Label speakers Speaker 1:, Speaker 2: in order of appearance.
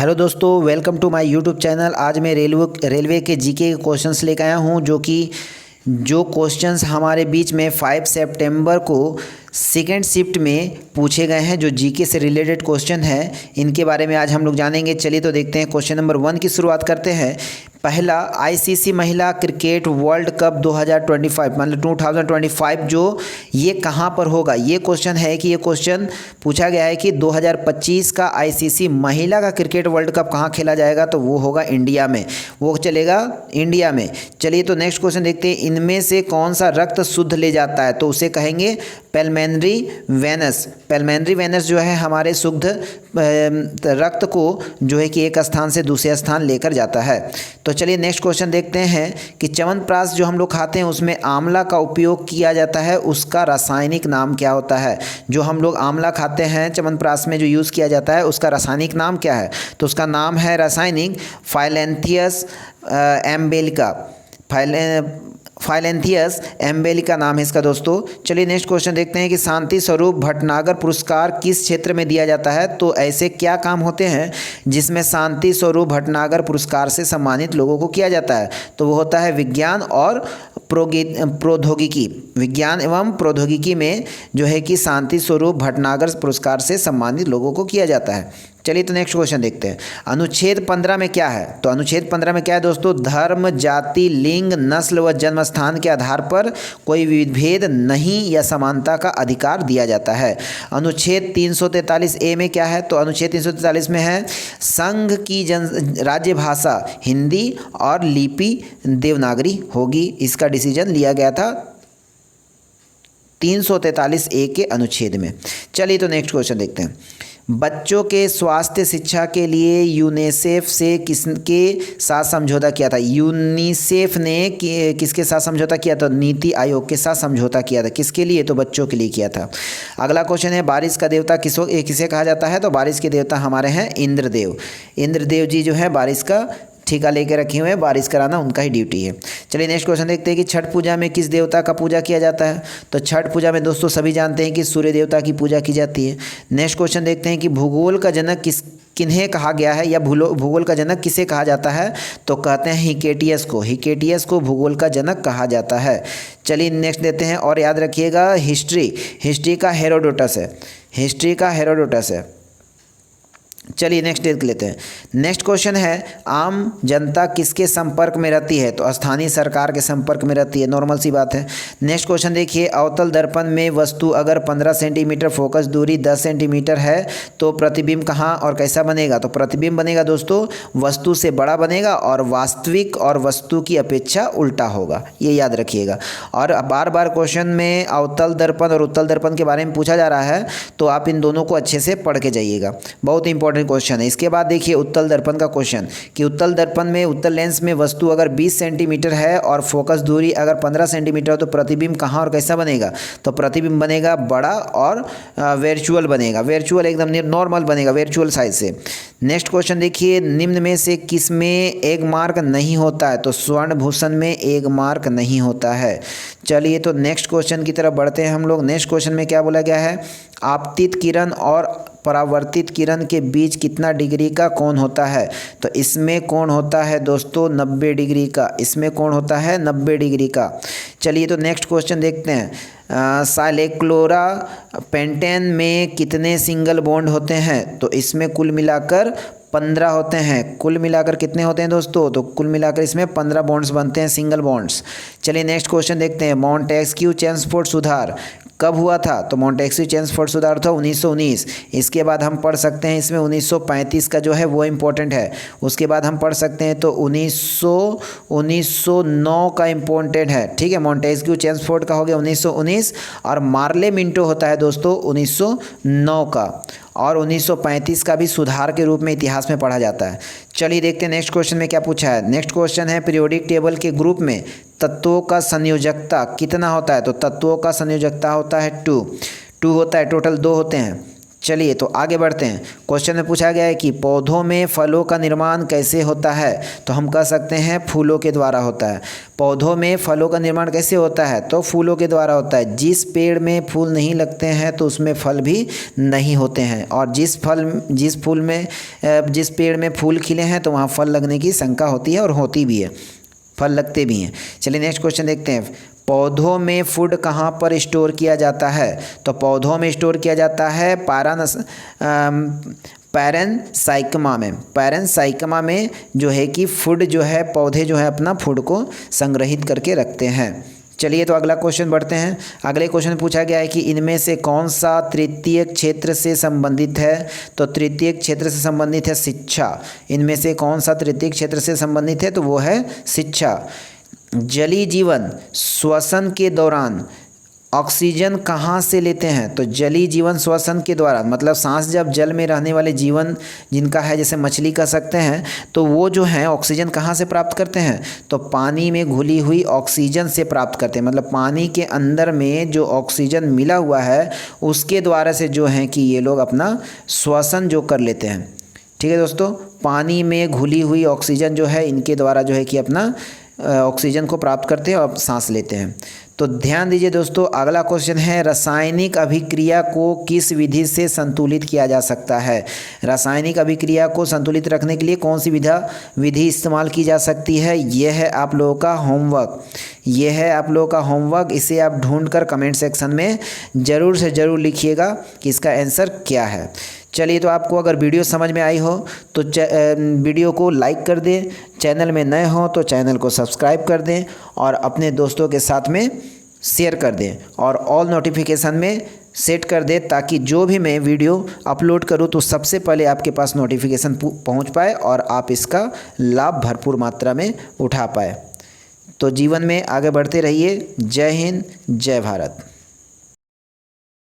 Speaker 1: Hello दोस्तों, welcome to my YouTube channel. आज मैं रेलवे के जीके के क्वेश्चंस लेकर आया हूं, जो क्वेश्चंस हमारे बीच में 5 सितंबर को सेकेंड शिफ्ट में पूछे गए हैं, जो जीके से रिलेटेड क्वेश्चन है, इनके बारे में आज हम लोग जानेंगे। चलिए तो देखते हैं। क्वेश्चन नंबर 1 की शुरुआत करते हैं। पहला, आईसीसी महिला क्रिकेट वर्ल्ड कप 2025 मतलब 2025 जो ये कहाँ पर होगा, ये क्वेश्चन है कि ये क्वेश्चन पूछा गया है कि 2025 का आईसीसी महिला का क्रिकेट वर्ल्ड कप कहाँ खेला जाएगा, तो वो होगा इंडिया में, वो चलेगा इंडिया में। चलिए तो नेक्स्ट क्वेश्चन देखते हैं। इनमें से कौन सा रक्त शुद्ध ले जाता है, तो उसे कहेंगे पेलमेनरी वेनस। पेलमेनरी वेनस जो है हमारे शुद्ध रक्त को जो है कि एक स्थान से दूसरे स्थान लेकर जाता है। तो चलिए नेक्स्ट क्वेश्चन देखते हैं कि च्यवनप्राश जो हम लोग खाते हैं उसमें आंवला का उपयोग किया जाता है, उसका रासायनिक नाम क्या होता है। जो हम लोग आंवला खाते हैं च्यवनप्राश में जो यूज़ किया जाता है उसका रासायनिक नाम क्या है, तो उसका नाम है रासायनिक फाइलेंथियस एम्बेलिका। फाइलेंथियस एम्बेलिका नाम है इसका दोस्तों। चलिए नेक्स्ट क्वेश्चन देखते हैं कि शांति स्वरूप भटनागर पुरस्कार किस क्षेत्र में दिया जाता है, तो ऐसे क्या काम होते हैं जिसमें शांति स्वरूप भटनागर पुरस्कार से सम्मानित लोगों को किया जाता है, तो वो होता है विज्ञान और प्रौद्योगिकी। विज्ञान एवं प्रौद्योगिकी में जो है कि शांति स्वरूप भटनागर पुरस्कार से सम्मानित लोगों को किया जाता है। चलिए तो नेक्स्ट क्वेश्चन देखते हैं। अनुच्छेद 15 में क्या है, तो अनुच्छेद 15 में क्या है दोस्तों, धर्म, जाति, लिंग, नस्ल व जन्म स्थान के आधार पर कोई विभेद नहीं या समानता का अधिकार दिया जाता है। अनुच्छेद 343 ए में क्या है, तो अनुच्छेद 343 में है संघ की राज्य भाषा हिंदी और लिपि देवनागरी होगी। इसका डिसीजन लिया गया था 343 ए के अनुच्छेद में। चलिए तो नेक्स्ट क्वेश्चन देखते हैं। बच्चों के स्वास्थ्य शिक्षा के लिए यूनिसेफ से किसके साथ समझौता किया था। यूनिसेफ ने किसके साथ समझौता किया था, नीति आयोग के साथ समझौता किया था। किसके लिए, तो बच्चों के लिए किया था। अगला क्वेश्चन है, बारिश का देवता किसे कहा जाता है, तो बारिश के देवता हमारे हैं इंद्रदेव। इंद्रदेव जी जो है बारिश का ठेका लेके रखे हुए हैं, बारिश कराना उनका ही ड्यूटी है। चलिए नेक्स्ट क्वेश्चन देखते हैं कि छठ पूजा में किस देवता का पूजा किया जाता है, तो छठ पूजा में दोस्तों सभी जानते हैं कि सूर्य देवता की पूजा की जाती है। नेक्स्ट क्वेश्चन देखते हैं कि भूगोल का जनक किन्हें कहा गया है, या भूगोल का जनक किसे कहा जाता है, तो कहते हैं हिकेटियस को। हिकेटियस को भूगोल का जनक कहा जाता है। चलिए नेक्स्ट देते हैं, और याद रखिएगा हिस्ट्री का हेरोडोटस है। हिस्ट्री का हेरोडोटस है। चलिए नेक्स्ट देख लेते हैं। नेक्स्ट क्वेश्चन है, आम जनता किसके संपर्क में रहती है, तो स्थानीय सरकार के संपर्क में रहती है, नॉर्मल सी बात है। नेक्स्ट क्वेश्चन देखिए, अवतल दर्पण में वस्तु अगर 15 सेंटीमीटर फोकस दूरी 10 सेंटीमीटर है तो प्रतिबिंब कहाँ और कैसा बनेगा, तो प्रतिबिंब बनेगा दोस्तों वस्तु से बड़ा बनेगा और वास्तविक और वस्तु की अपेक्षा उल्टा होगा, ये याद रखिएगा। और बार बार क्वेश्चन में अवतल दर्पण और उत्तल दर्पण के बारे में पूछा जा रहा है, तो आप इन दोनों को अच्छे से पढ़ के जाइएगा, बहुत इंपॉर्टेंट क्वेश्चन है। इसके बाद देखिए उत्तल दर्पण का क्वेश्चन कि उत्तल दर्पण में उत्तल लेंस में वस्तु अगर 20 सेंटीमीटर है और फोकस दूरी अगर 15 सेंटीमीटर हो तो प्रतिबिंब कहाँ और कैसा बनेगा, तो प्रतिबिंब बनेगा बड़ा और वर्चुअल बनेगा, वर्चुअल एकदम नॉर्मल बनेगा, वर्चुअल साइज से। नेक्स्ट क्वेश्चन देखिए, निम्न में से किस में एक मार्क नहीं होता है, तो स्वर्ण भूषण में एक मार्क नहीं होता है। चलिए तो नेक्स्ट क्वेश्चन की तरफ बढ़ते हैं हम लोग। नेक्स्ट क्वेश्चन में क्या बोला गया है, आपतित किरण और परावर्तित किरण के बीच कितना डिग्री का कोण होता है, तो इसमें कोण होता है दोस्तों 90 डिग्री का। इसमें कोण होता है 90 डिग्री का। चलिए तो नेक्स्ट क्वेश्चन देखते हैं। साइक्लोरा पेंटेन में कितने सिंगल बॉन्ड होते हैं, तो इसमें कुल मिलाकर 15 होते हैं। कुल मिलाकर कितने होते हैं दोस्तों, तो कुल मिलाकर इसमें 15 बॉन्ड्स बनते हैं, सिंगल बॉन्ड्स। चलिए नेक्स्ट क्वेश्चन देखते हैं। मॉन्टेस्क्यू चेम्सफोर्ड सुधार कब हुआ था, तो मॉन्टेस्क्यू चेम्सफोर्ड सुधार था 1919। इसके बाद हम पढ़ सकते हैं इसमें 1935 का जो है वो इम्पोर्टेंट है। उसके बाद हम पढ़ सकते हैं तो 1909 का इम्पोर्टेंट है, ठीक है। मॉन्टेस्क्यू चेम्सफोर्ड का हो गया 1919 और मार्ले मिंटो होता है दोस्तों 1909 का, और 1935 का भी सुधार के रूप में इतिहास में पढ़ा जाता है। चलिए देखते हैं नेक्स्ट क्वेश्चन में क्या पूछा है। नेक्स्ट क्वेश्चन है, पीरियोडिक टेबल के ग्रुप में तत्वों का संयोजकता कितना होता है, तो तत्वों का संयोजकता होता है 2 होता है, टोटल 2 होते हैं। चलिए तो आगे बढ़ते हैं। क्वेश्चन में पूछा गया है कि पौधों में फलों का निर्माण कैसे होता है, तो हम कह सकते हैं फूलों के द्वारा होता है। पौधों में फलों का निर्माण कैसे होता है, तो फूलों के द्वारा होता है। जिस पेड़ में फूल नहीं लगते हैं तो उसमें फल भी नहीं होते हैं, और जिस पेड़ में फूल खिले हैं तो वहाँ फल लगने की शंका होती है और होती भी है, फल लगते भी हैं। चलिए नेक्स्ट क्वेश्चन देखते हैं। पौधों में फूड कहाँ पर स्टोर किया जाता है, तो पौधों में स्टोर किया जाता है पैरेनसाइकमा में। पैरेनसाइकमा में जो है कि फूड जो है, पौधे जो है अपना फूड को संग्रहित करके रखते हैं। चलिए तो अगला क्वेश्चन बढ़ते हैं। अगले क्वेश्चन पूछा गया है कि इनमें से कौन सा तृतीय क्षेत्र से संबंधित है, तो तृतीय क्षेत्र से संबंधित है शिक्षा। इनमें से कौन सा तृतीय क्षेत्र से संबंधित है, तो वो है शिक्षा। जलीय जीवन श्वसन के दौरान ऑक्सीजन कहाँ से लेते हैं, तो जलीय जीवन श्वसन के द्वारा, मतलब सांस जब जल में रहने वाले जीवन जिनका है, जैसे मछली कह सकते हैं, तो वो जो है ऑक्सीजन कहाँ से प्राप्त करते हैं, तो पानी में घुली हुई ऑक्सीजन से प्राप्त करते हैं। मतलब पानी के अंदर में जो ऑक्सीजन मिला हुआ है उसके द्वारा से जो है कि ये लोग अपना श्वसन जो कर लेते हैं। ठीक है दोस्तों, पानी में घुली हुई ऑक्सीजन जो है इनके द्वारा जो है कि अपना ऑक्सीजन को प्राप्त करते हैं और सांस लेते हैं। तो ध्यान दीजिए दोस्तों, अगला क्वेश्चन है रासायनिक अभिक्रिया को किस विधि से संतुलित किया जा सकता है। रासायनिक अभिक्रिया को संतुलित रखने के लिए कौन सी विधि इस्तेमाल की जा सकती है, यह है आप लोगों का होमवर्क। यह है आप लोगों का होमवर्क, इसे आप ढूंढकर कमेंट सेक्शन में ज़रूर से ज़रूर लिखिएगा कि इसका आंसर क्या है। चलिए तो आपको अगर वीडियो समझ में आई हो तो वीडियो को लाइक कर दें, चैनल में नए हो तो चैनल को सब्सक्राइब कर दें और अपने दोस्तों के साथ में शेयर कर दें और ऑल नोटिफिकेशन में सेट कर दें, ताकि जो भी मैं वीडियो अपलोड करूं तो सबसे पहले आपके पास नोटिफिकेशन पहुंच पाए और आप इसका लाभ भरपूर मात्रा में उठा पाए। तो जीवन में आगे बढ़ते रहिए। जय हिंद, जय भारत।